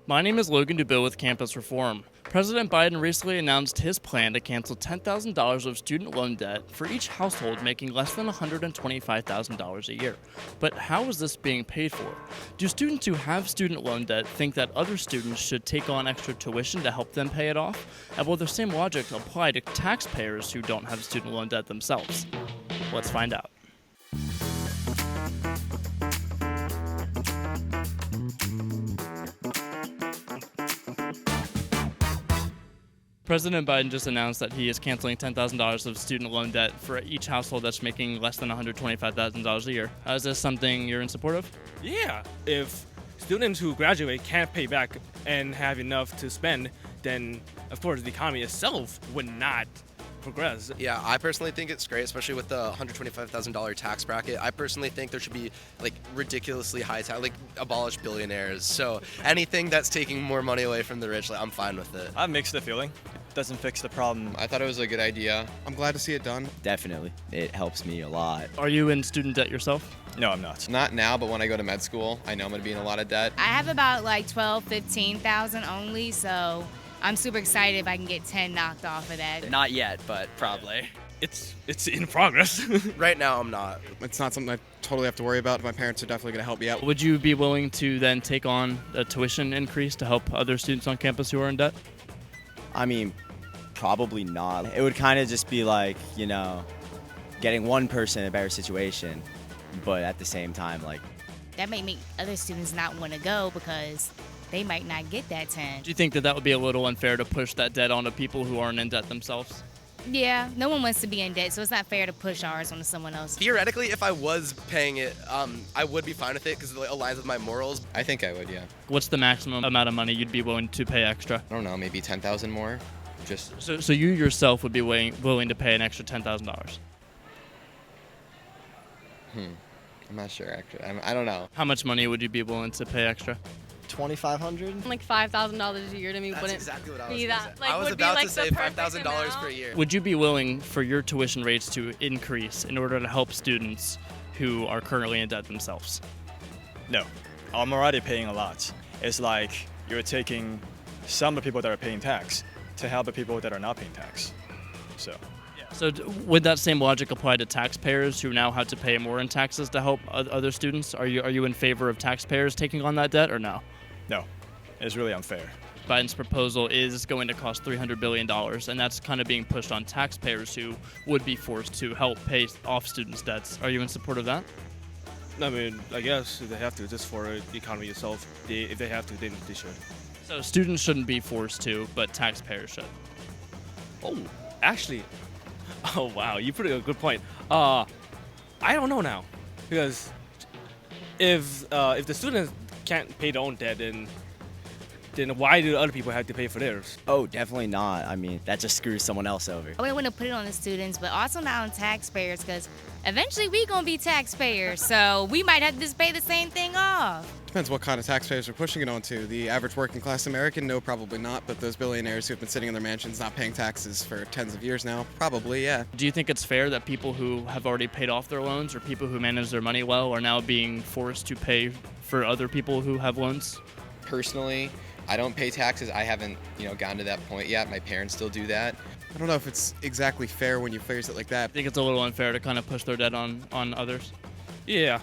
My name is Logan Dubil with Campus Reform. President Biden recently announced his plan to cancel $10,000 of student loan debt for each household making less than $125,000 a year. But how is this being paid for? Do students who have student loan debt think that other students should take on extra tuition to help them pay it off? And will the same logic apply to taxpayers who don't have student loan debt themselves? Let's find out. President Biden just announced that he is canceling $10,000 of student loan debt for each household that's making less than $125,000 a year. Is this something you're in support of? Yeah, if students who graduate can't pay back and have enough to spend, then of course the economy itself would not progress. Yeah, I personally think it's great, especially with the $125,000 tax bracket. I personally think there should be like ridiculously high tax, like abolish billionaires. So anything that's taking more money away from the rich, like, I'm fine with it. I have mixed feeling. Doesn't fix the problem. I thought it was a good idea. I'm glad to see it done. Definitely. It helps me a lot. Are you in student debt yourself? No, I'm not. Not now, but when I go to med school, I know I'm going to be in a lot of debt. I have about like 12, 15,000 only, so I'm super excited if I can get 10 knocked off of that. Not yet, but probably. It's in progress. Right now, I'm not. It's not something I totally have to worry about. My parents are definitely going to help me out. Would you be willing to then take on a tuition increase to help other students on campus who are in debt? I mean, probably not. It would kind of just be like, getting one person in a better situation, but at the same time, like... That may make other students not want to go because they might not get that 10. Do you think that that would be a little unfair to push that debt onto people who aren't in debt themselves? Yeah, no one wants to be in debt, so it's not fair to push ours onto someone else. Theoretically, if I was paying it, I would be fine with it because it aligns with my morals. I think I would, yeah. What's the maximum amount of money you'd be willing to pay extra? I don't know, maybe 10,000 more. Just So you yourself would be willing to pay an extra $10,000? I'm not sure, actually. I don't know. How much money would you be willing to pay extra? $2,500? Like $5,000 a year to me That's wouldn't exactly what I was be going that. to say. Like, I was would be about like to say the perfect $5,000 per amount. year. Would you be willing for your tuition rates to increase in order to help students who are currently in debt themselves? No. I'm already paying a lot. It's like you're taking some of the people that are paying tax to help the people that are not paying tax. So would that same logic apply to taxpayers who now have to pay more in taxes to help other students? Are you in favor of taxpayers taking on that debt or no? No, it's really unfair. Biden's proposal is going to cost $300 billion, and that's kind of being pushed on taxpayers who would be forced to help pay off students' debts. Are you in support of that? I mean, I guess if they have to, just for the economy itself. If they have to, then they should. So students shouldn't be forced to, but taxpayers should. Oh, actually, oh wow, you put a good point. I don't know now, because if the students can't pay their own debt, then why do other people have to pay for theirs? Oh, definitely not. I mean, that just screws someone else over. We want to put it on the students, but also not on taxpayers because eventually we going to be taxpayers, so we might have to just pay the same thing off. Depends what kind of taxpayers are pushing it onto. The average working class American, no, probably not. But those billionaires who have been sitting in their mansions not paying taxes for tens of years now, probably, yeah. Do you think it's fair that people who have already paid off their loans or people who manage their money well are now being forced to pay for other people who have loans? Personally, I don't pay taxes. I haven't, gotten to that point yet. My parents still do that. I don't know if it's exactly fair when you phrase it like that. I think it's a little unfair to kind of push their debt on others. Yeah,